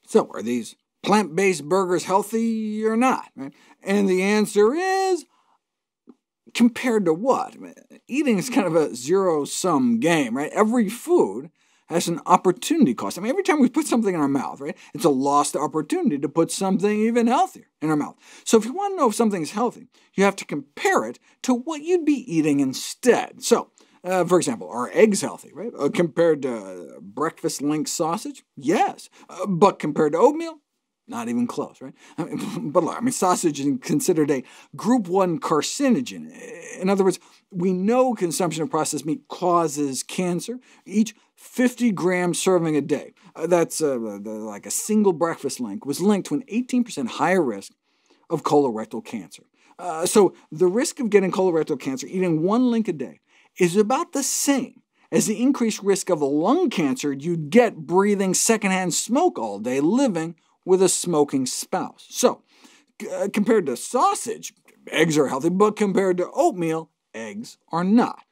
So are these plant-based burgers healthy or not? Right? And the answer is, compared to what? Eating is kind of a zero-sum game, right? Every food has an opportunity cost. Every time we put something in our mouth, right, it's a lost opportunity to put something even healthier in our mouth. So if you want to know if something is healthy, you have to compare it to what you'd be eating instead. So, for example, are eggs healthy, right? Compared to breakfast link sausage? Yes. But compared to oatmeal? Not even close, right? But look, sausage is considered a Group 1 carcinogen. In other words, we know consumption of processed meat causes cancer. Each 50-gram serving a day, that's like a single breakfast link, was linked to an 18% higher risk of colorectal cancer. So the risk of getting colorectal cancer eating one link a day is about the same as the increased risk of lung cancer you'd get breathing secondhand smoke all day living with a smoking spouse. So, compared to sausage, eggs are healthy, but compared to oatmeal, eggs are not.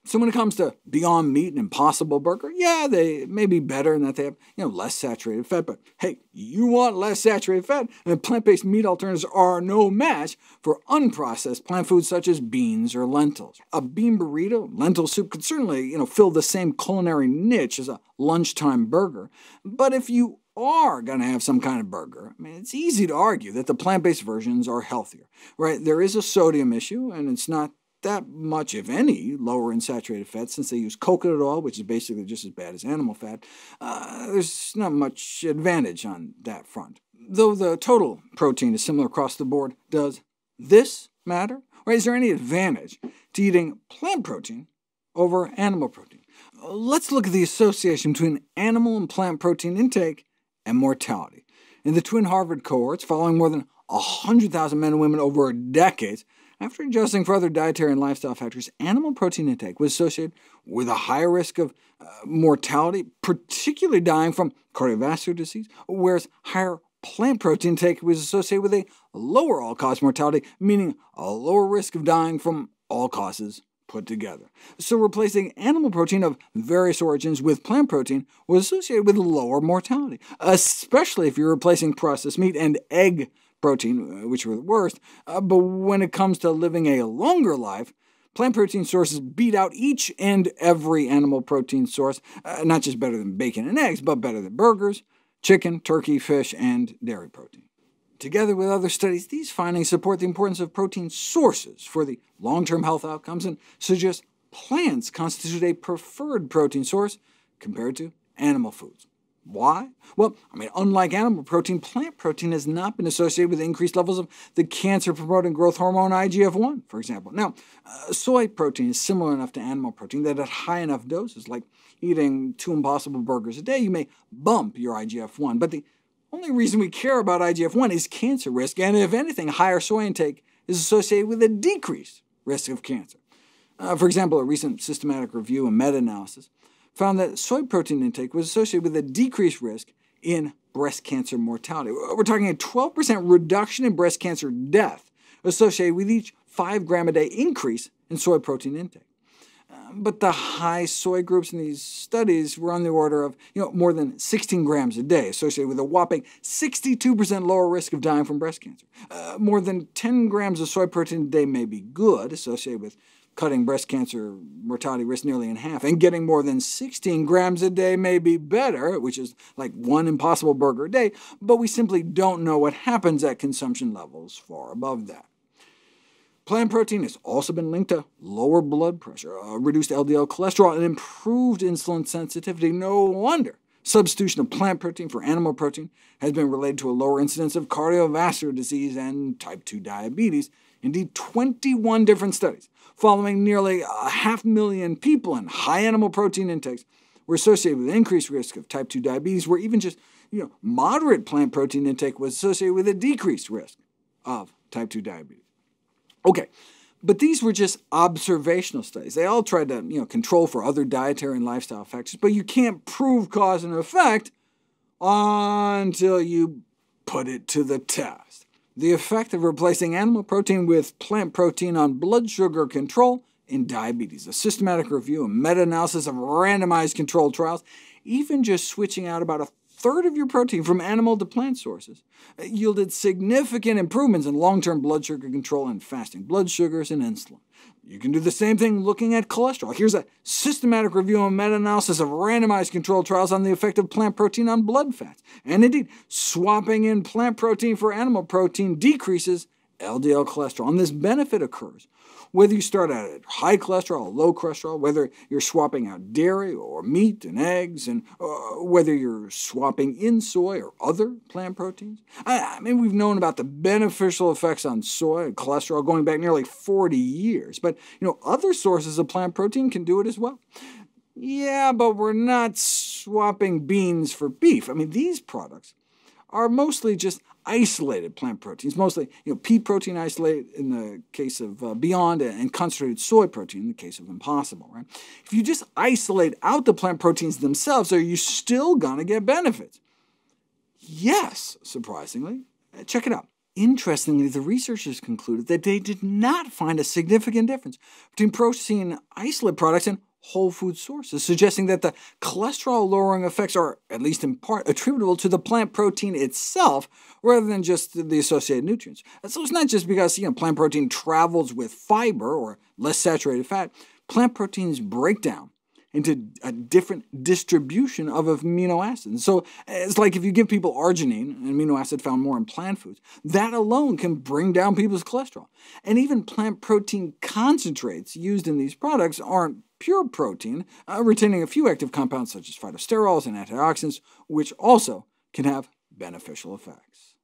So when it comes to Beyond Meat and Impossible Burger, yeah, they may be better in that they have less saturated fat, but hey, you want less saturated fat, and plant-based meat alternatives are no match for unprocessed plant foods such as beans or lentils. A bean burrito, lentil soup could certainly fill the same culinary niche as a lunchtime burger, but if you are going to have some kind of burger, it's easy to argue that the plant-based versions are healthier, right? There is a sodium issue, and it's not that much, if any, lower in saturated fat, since they use coconut oil, which is basically just as bad as animal fat. There's not much advantage on that front. Though the total protein is similar across the board, does this matter? Right? Is there any advantage to eating plant protein over animal protein? Let's look at the association between animal and plant protein intake and mortality. In the twin Harvard cohorts, following more than 100,000 men and women over decades, after adjusting for other dietary and lifestyle factors, animal protein intake was associated with a higher risk of mortality, particularly dying from cardiovascular disease, whereas higher plant protein intake was associated with a lower all-cause mortality, meaning a lower risk of dying from all causes put together. So replacing animal protein of various origins with plant protein was associated with lower mortality, especially if you're replacing processed meat and egg protein, which were the worst. But when it comes to living a longer life, plant protein sources beat out each and every animal protein source, not just better than bacon and eggs, but better than burgers, chicken, turkey, fish, and dairy protein. Together with other studies, these findings support the importance of protein sources for the long-term health outcomes and suggest plants constitute a preferred protein source compared to animal foods. Why? Well, unlike animal protein, plant protein has not been associated with increased levels of the cancer-promoting growth hormone IGF-1, for example. Now, soy protein is similar enough to animal protein that at high enough doses, like eating 2 Impossible Burgers a day, you may bump your IGF-1. But the only reason we care about IGF-1 is cancer risk, and if anything, higher soy intake is associated with a decreased risk of cancer. For example, a recent systematic review and meta-analysis found that soy protein intake was associated with a decreased risk in breast cancer mortality. We're talking a 12% reduction in breast cancer death associated with each 5-gram-a-day increase in soy protein intake. But the high soy groups in these studies were on the order of more than 16 grams a day, associated with a whopping 62% lower risk of dying from breast cancer. More than 10 grams of soy protein a day may be good, associated with cutting breast cancer mortality risk nearly in half, and getting more than 16 grams a day may be better, which is like 1 Impossible Burger a day, but we simply don't know what happens at consumption levels far above that. Plant protein has also been linked to lower blood pressure, reduced LDL cholesterol, and improved insulin sensitivity. No wonder substitution of plant protein for animal protein has been related to a lower incidence of cardiovascular disease and type 2 diabetes. Indeed, 21 different studies following nearly 500,000 people in high animal protein intakes were associated with increased risk of type 2 diabetes, where even just moderate plant protein intake was associated with a decreased risk of type 2 diabetes. Okay, but these were just observational studies. They all tried to control for other dietary and lifestyle factors, but you can't prove cause and effect until you put it to the test. The effect of replacing animal protein with plant protein on blood sugar control in diabetes. A systematic review and meta-analysis of randomized controlled trials, even just switching out about third of your protein from animal to plant sources yielded significant improvements in long-term blood sugar control and fasting blood sugars and insulin. You can do the same thing looking at cholesterol. Here's a systematic review and meta-analysis of randomized controlled trials on the effect of plant protein on blood fats. And indeed, swapping in plant protein for animal protein decreases LDL cholesterol. And this benefit occurs whether you start out at high cholesterol or low cholesterol, whether you're swapping out dairy or meat and eggs, and whether you're swapping in soy or other plant proteins. I mean, we've known about the beneficial effects on soy and cholesterol going back nearly 40 years, but other sources of plant protein can do it as well. Yeah, but we're not swapping beans for beef. I mean, these products are mostly just isolated plant proteins, mostly pea protein isolate in the case of Beyond, and concentrated soy protein in the case of Impossible. Right? If you just isolate out the plant proteins themselves, are you still going to get benefits? Yes, surprisingly. Check it out. Interestingly, the researchers concluded that they did not find a significant difference between protein isolate products and whole food sources, suggesting that the cholesterol-lowering effects are, at least in part, attributable to the plant protein itself, rather than just the associated nutrients. So it's not just because plant protein travels with fiber or less saturated fat. Plant proteins break down into a different distribution of amino acids. So it's like if you give people arginine, an amino acid found more in plant foods, that alone can bring down people's cholesterol. And even plant protein concentrates used in these products aren't pure protein, retaining a few active compounds such as phytosterols and antioxidants, which also can have beneficial effects.